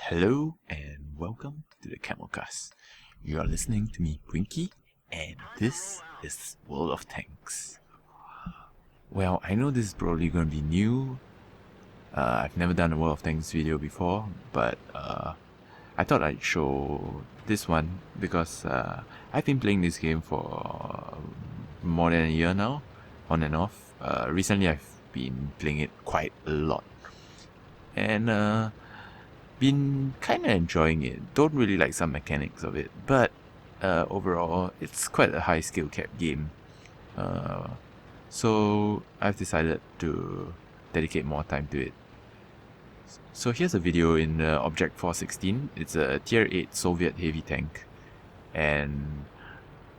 Hello and welcome to the Camel Cast. You are listening to me, Winky, and this is World of Tanks. Well, I know this is probably going to be new. I've never done a World of Tanks video before, but I thought I'd show this one because I've been playing this game for more than a year now, on and off. Recently I've been playing it quite a lot. And been kind of enjoying it. Don't really like some mechanics of it, but overall it's quite a high skill cap game. So I've decided to dedicate more time to it. So here's a video in Object 416. It's a tier 8 Soviet heavy tank, and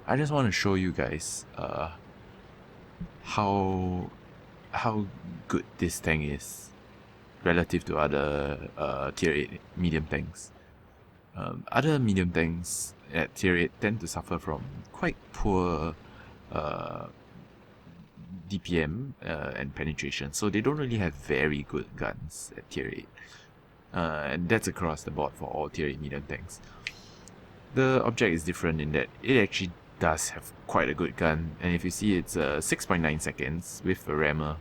I just want to show you guys how good this tank is relative to other tier 8 medium tanks. Other medium tanks at tier 8 tend to suffer from quite poor DPM and penetration, so they don't really have very good guns at tier 8. And that's across the board for all tier 8 medium tanks. The Object is different in that it actually does have quite a good gun, and if you see, it's 6.9 seconds with a rammer.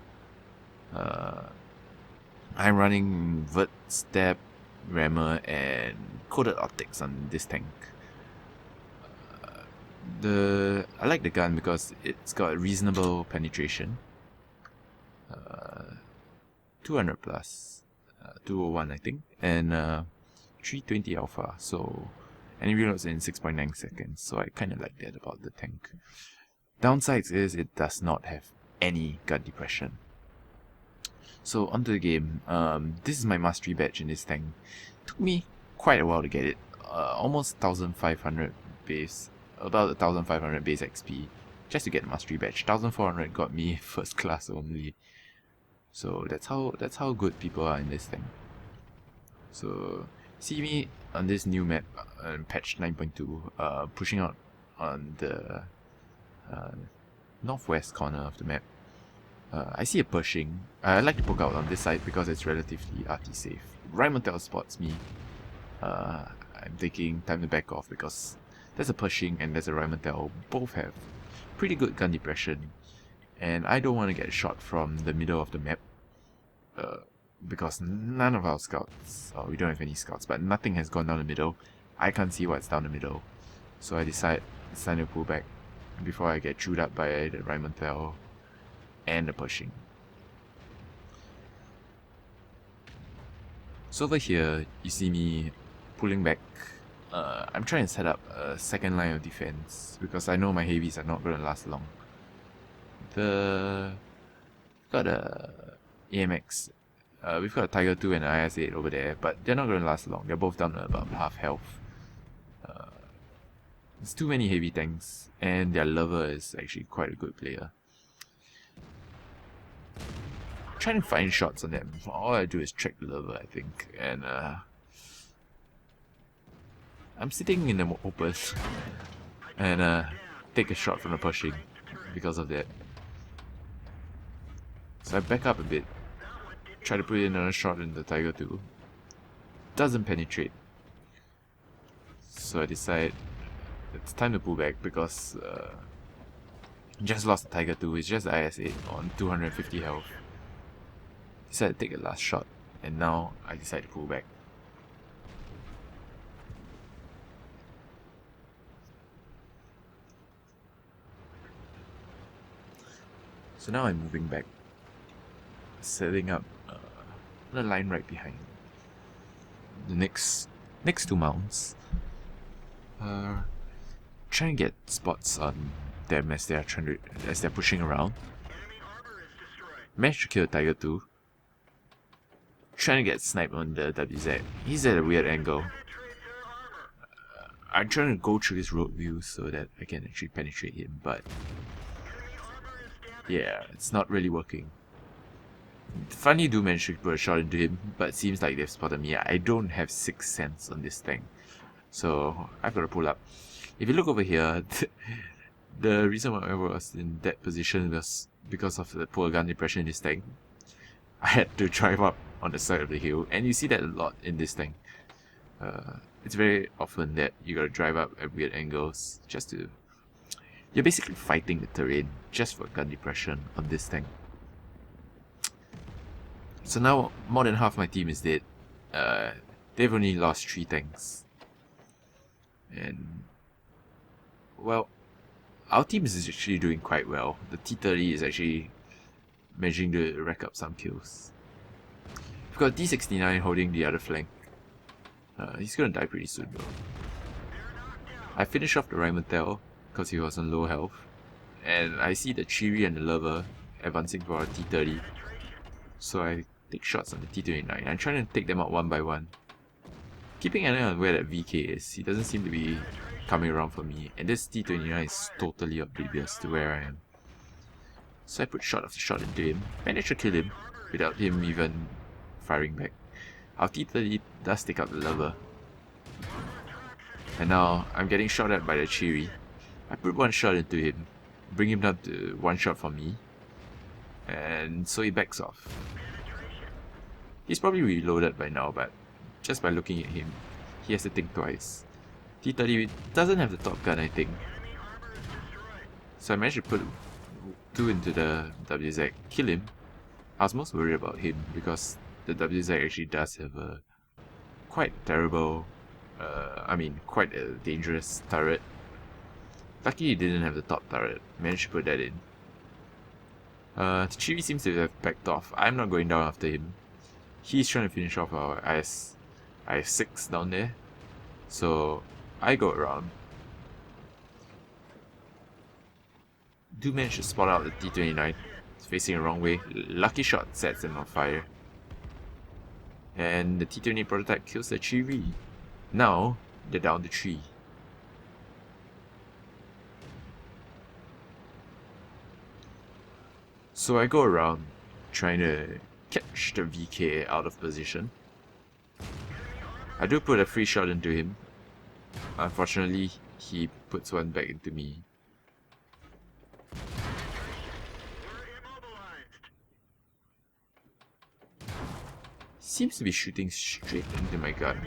I'm running vert stab, rammer, and coated optics on this tank. I like the gun because it's got reasonable penetration. 200 plus, 201 I think, and 320 alpha. So, and it reloads in 6.9 seconds. So I kind of like that about the tank. Downsides is it does not have any gun depression. So onto the game. This is my mastery badge in this tank. Took me quite a while to get it. Almost 1,500 base, about 1,500 base XP just to get the mastery badge. 1,400 got me first class only. So that's how good people are in this thing. So see me on this new map, patch 9.2, pushing out on the northwest corner of the map. I see a Pershing. I like to poke out on this side because it's relatively RT safe. Rheinmetall spots me. I'm taking time to back off because there's a Pershing and there's a Rheinmetall. Both have pretty good gun depression, and I don't want to get shot from the middle of the map because none of our scouts, we don't have any scouts, but nothing has gone down the middle. I can't see what's down the middle, so I decide it's time to pull back before I get chewed up by the Rheinmetall and the Pershing. So over here, you see me pulling back. I'm trying to set up a second line of defense because I know my heavies are not going to last long. Got a AMX. We've got a Tiger 2 and an IS-8 over there, but they're not going to last long. They're both down to about half health. There's too many heavy tanks, and their lover is actually quite a good player. Trying to find shots on them. All I do is track the level, I think, and I'm sitting in the open and take a shot from the Pershing because of that. So I back up a bit, try to put in another shot in the Tiger 2. Doesn't penetrate. So I decide it's time to pull back because just lost the Tiger 2. It's just the IS-8 on 250 health. Decided to take a last shot, and now I decide to pull back. So now I'm moving back, setting up the line right behind the next two mounts. Trying to get spots on them as they're pushing around. Managed to kill Tiger 2. Trying to get sniped on the WZ. He's at a weird angle. I'm trying to go through his road view so that I can actually penetrate him, but yeah, it's not really working. Finally do manage to put a shot into him, but it seems like they've spotted me. I don't have 6th sense on this thing, so I've got to pull up. If you look over here, the reason why I was in that position was because of the poor gun depression in this tank. I had to drive up on the side of the hill, and you see that a lot in this thing. It's very often that you gotta drive up at weird angles just to... You're basically fighting the terrain just for gun depression on this tank. So now more than half my team is dead. They've only lost 3 tanks. And well, our team is actually doing quite well. The T-30 is actually managing to rack up some kills. We've got D69 holding the other flank. He's gonna die pretty soon though. I finished off the Rheinmetall because he was on low health. And I see the Chiri and the Lover advancing for our T-30. So I take shots on the T-29. I'm trying to take them out one by one. Keeping an eye on where that VK is. He doesn't seem to be coming around for me. And this T-29 is totally oblivious to where I am. So I put shot after shot into him. Managed to kill him without him even firing back. Our T-30 does take out the Lover. And now I'm getting shot at by the Chiri. I put one shot into him. Bring him down to one shot for me. And so he backs off. He's probably reloaded by now, but just by looking at him, he has to think twice. T-30 doesn't have the top gun, I think. So I managed to put 2 into the WZ, kill him. I was most worried about him because the WZ actually does have a quite terrible, quite a dangerous turret. Lucky he didn't have the top turret. Managed to put that in. Chiri seems to have backed off. I'm not going down after him. He's trying to finish off our IS-6 down there. So I go around. Do manage to spot out the T-29. It's facing the wrong way. Lucky shot sets him on fire. And the T-28 prototype kills the Chiri. Now they're down to 3. So I go around trying to catch the VK out of position. I do put a free shot into him. Unfortunately, he puts one back into me. Seems to be shooting straight into my gun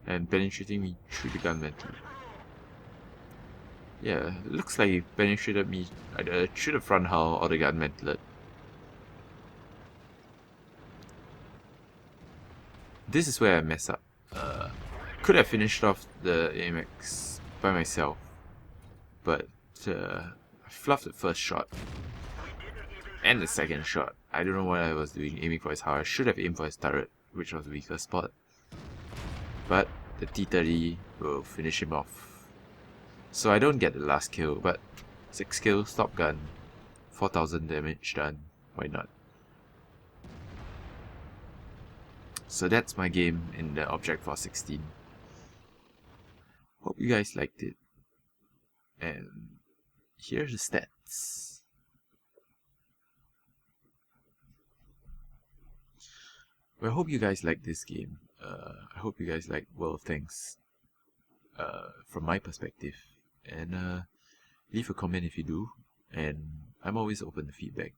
and penetrating me through the gun mantle. Yeah, looks like he penetrated me either through the front hull or the gun mantlet. This is where I mess up. Could have finished off the AMX by myself, but I fluffed the first shot and the second shot. I don't know what I was doing aiming for his hull. I should have aimed for his turret, which was the weaker spot. But the T-30 will finish him off. So I don't get the last kill, but 6 kills, top gun, 4000 damage done. Why not? So that's my game in the Object Force 16. Hope you guys liked it. And here's the stats. Well, I hope you guys like this game. I hope you guys like World of Tanks from my perspective. And leave a comment if you do. And I'm always open to feedback.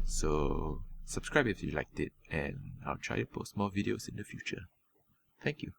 So subscribe if you liked it, and I'll try to post more videos in the future. Thank you.